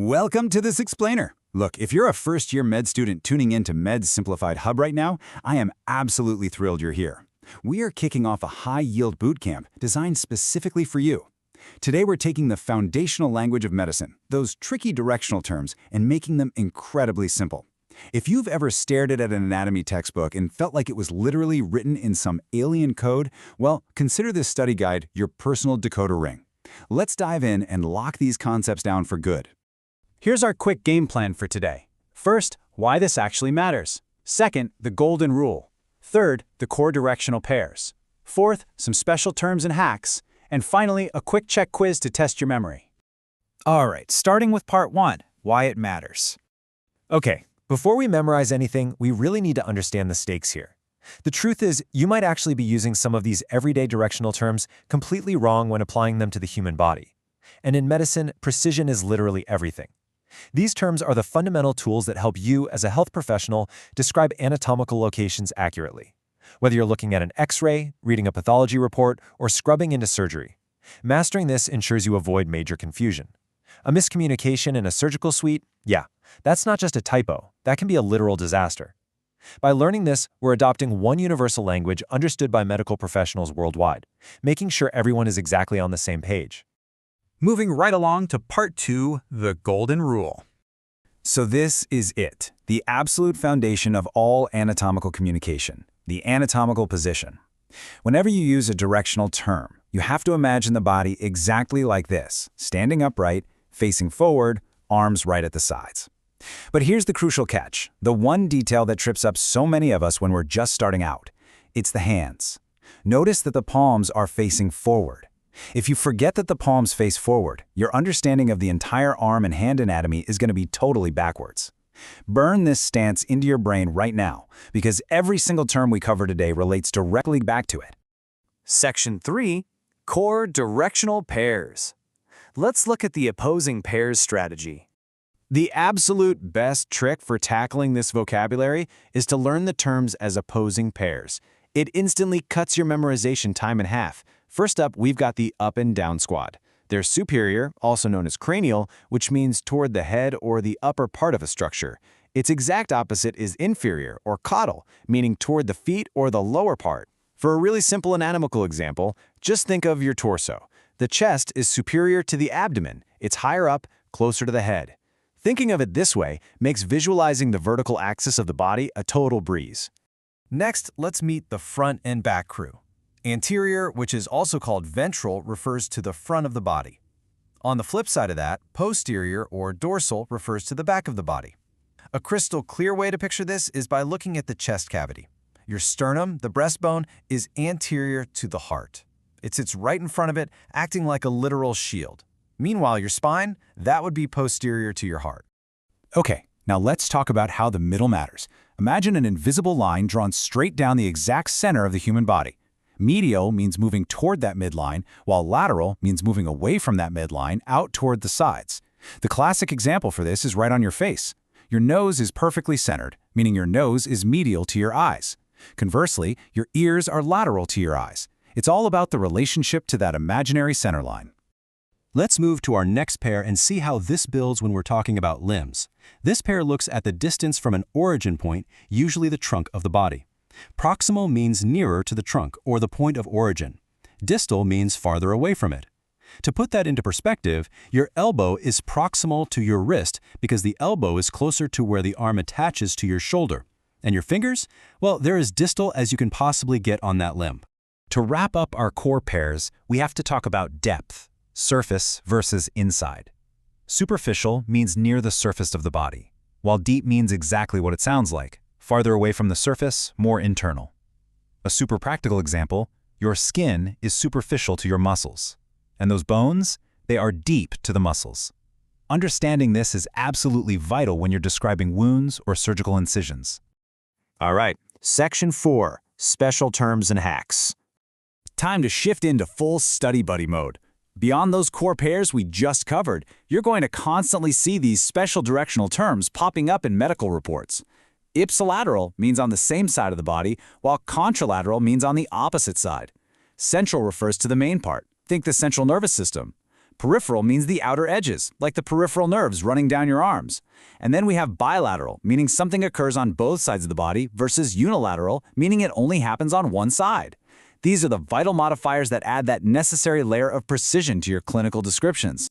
Welcome to this explainer. Look, if you're a first-year med student tuning into Med's Simplified Hub right now, I am absolutely thrilled you're here. We are kicking off a high-yield bootcamp designed specifically for you. Today we're taking the foundational language of medicine, those tricky directional terms, and making them incredibly simple. If you've ever stared at an anatomy textbook and felt like it was literally written in some alien code, well, consider this study guide your personal decoder ring. Let's dive in and lock these concepts down for good. Here's our quick game plan for today. First, why this actually matters. Second, the golden rule. Third, the core directional pairs. Fourth, some special terms and hacks. And finally, a quick check quiz to test your memory. All right, starting with part 1, why it matters. Okay, before we memorize anything, we really need to understand the stakes here. The truth is, you might actually be using some of these everyday directional terms completely wrong when applying them to the human body. And in medicine, precision is literally everything. These terms are the fundamental tools that help you, as a health professional, describe anatomical locations accurately. Whether you're looking at an X-ray, reading a pathology report, or scrubbing into surgery. Mastering this ensures you avoid major confusion. A miscommunication in a surgical suite? Yeah, that's not just a typo. That can be a literal disaster. By learning this, we're adopting one universal language understood by medical professionals worldwide, making sure everyone is exactly on the same page. Moving right along to part 2, the golden rule. So this is it, the absolute foundation of all anatomical communication, the anatomical position. Whenever you use a directional term, you have to imagine the body exactly like this, standing upright, facing forward, arms right at the sides. But here's the crucial catch, the one detail that trips up so many of us when we're just starting out. It's the hands. Notice that the palms are facing forward. If you forget that the palms face forward, your understanding of the entire arm and hand anatomy is going to be totally backwards. Burn this stance into your brain right now, because every single term we cover today relates directly back to it. Section 3, core directional pairs. Let's look at the opposing pairs strategy. The absolute best trick for tackling this vocabulary is to learn the terms as opposing pairs. It instantly cuts your memorization time in half. First up, we've got the up and down squad. They're superior, also known as cranial, which means toward the head or the upper part of a structure. Its exact opposite is inferior, or caudal, meaning toward the feet or the lower part. For a really simple anatomical example, just think of your torso. The chest is superior to the abdomen. It's higher up, closer to the head. Thinking of it this way makes visualizing the vertical axis of the body a total breeze. Next, let's meet the front and back crew. Anterior, which is also called ventral, refers to the front of the body. On the flip side of that, posterior or dorsal refers to the back of the body. A crystal clear way to picture this is by looking at the chest cavity. Your sternum, the breastbone, is anterior to the heart. It sits right in front of it, acting like a literal shield. Meanwhile, your spine, that would be posterior to your heart. Okay, now let's talk about how the middle matters. Imagine an invisible line drawn straight down the exact center of the human body. Medial means moving toward that midline, while lateral means moving away from that midline out toward the sides. The classic example for this is right on your face. Your nose is perfectly centered, meaning your nose is medial to your eyes. Conversely, your ears are lateral to your eyes. It's all about the relationship to that imaginary center line. Let's move to our next pair and see how this builds when we're talking about limbs. This pair looks at the distance from an origin point, usually the trunk of the body. Proximal means nearer to the trunk or the point of origin. Distal means farther away from it. To put that into perspective, your elbow is proximal to your wrist because the elbow is closer to where the arm attaches to your shoulder. And your fingers? Well, they're as distal as you can possibly get on that limb. To wrap up our core pairs, we have to talk about depth, surface versus inside. Superficial means near the surface of the body, while deep means exactly what it sounds like. Farther away from the surface, more internal. A super practical example, your skin is superficial to your muscles. And those bones, they are deep to the muscles. Understanding this is absolutely vital when you're describing wounds or surgical incisions. All right, Section 4, special terms and hacks. Time to shift into full study buddy mode. Beyond those core pairs we just covered, you're going to constantly see these special directional terms popping up in medical reports. Ipsilateral means on the same side of the body, while contralateral means on the opposite side. Central refers to the main part. Think the central nervous system. Peripheral means the outer edges, like the peripheral nerves running down your arms. And then we have bilateral, meaning something occurs on both sides of the body, versus unilateral, meaning it only happens on one side. These are the vital modifiers that add that necessary layer of precision to your clinical descriptions.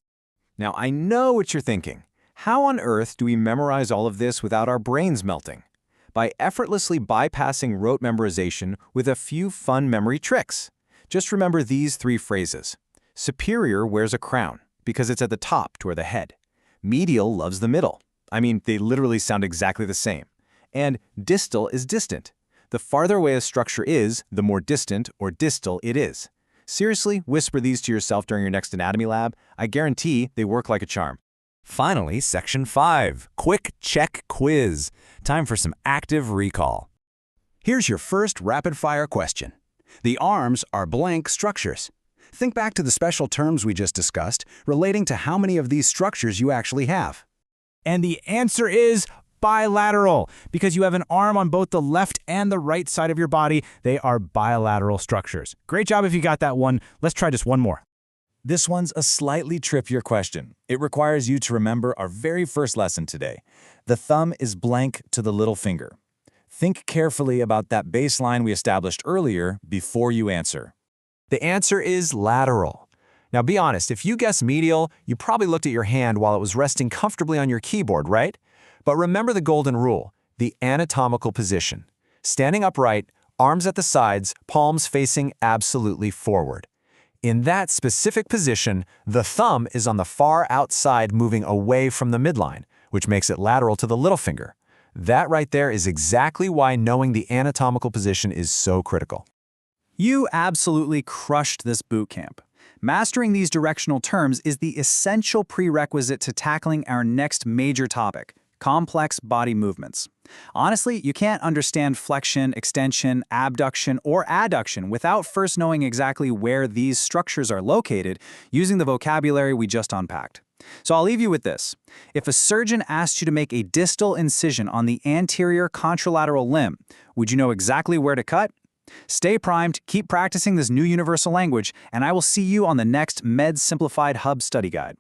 Now, I know what you're thinking. How on earth do we memorize all of this without our brains melting? By effortlessly bypassing rote memorization with a few fun memory tricks. Just remember these 3 phrases. Superior wears a crown because it's at the top toward the head. Medial loves the middle. I mean, they literally sound exactly the same. And distal is distant. The farther away a structure is, the more distant or distal it is. Seriously, whisper these to yourself during your next anatomy lab. I guarantee they work like a charm. Finally, Section 5, Quick Check Quiz. Time for some active recall. Here's your first rapid-fire question. The arms are blank structures. Think back to the special terms we just discussed relating to how many of these structures you actually have. And the answer is bilateral. Because you have an arm on both the left and the right side of your body, they are bilateral structures. Great job if you got that one. Let's try just one more. This one's a slightly trickier question. It requires you to remember our very first lesson today. The thumb is blank to the little finger. Think carefully about that baseline we established earlier before you answer. The answer is lateral. Now be honest, if you guessed medial, you probably looked at your hand while it was resting comfortably on your keyboard, right? But remember the golden rule, the anatomical position. Standing upright, arms at the sides, palms facing absolutely forward. In that specific position, the thumb is on the far outside moving away from the midline, which makes it lateral to the little finger. That right there is exactly why knowing the anatomical position is so critical. You absolutely crushed this boot camp. Mastering these directional terms is the essential prerequisite to tackling our next major topic, complex body movements. Honestly, you can't understand flexion, extension, abduction, or adduction without first knowing exactly where these structures are located using the vocabulary we just unpacked. So I'll leave you with this. If a surgeon asked you to make a distal incision on the anterior contralateral limb, would you know exactly where to cut? Stay primed, keep practicing this new universal language, and I will see you on the next Med Simplified Hub Study Guide.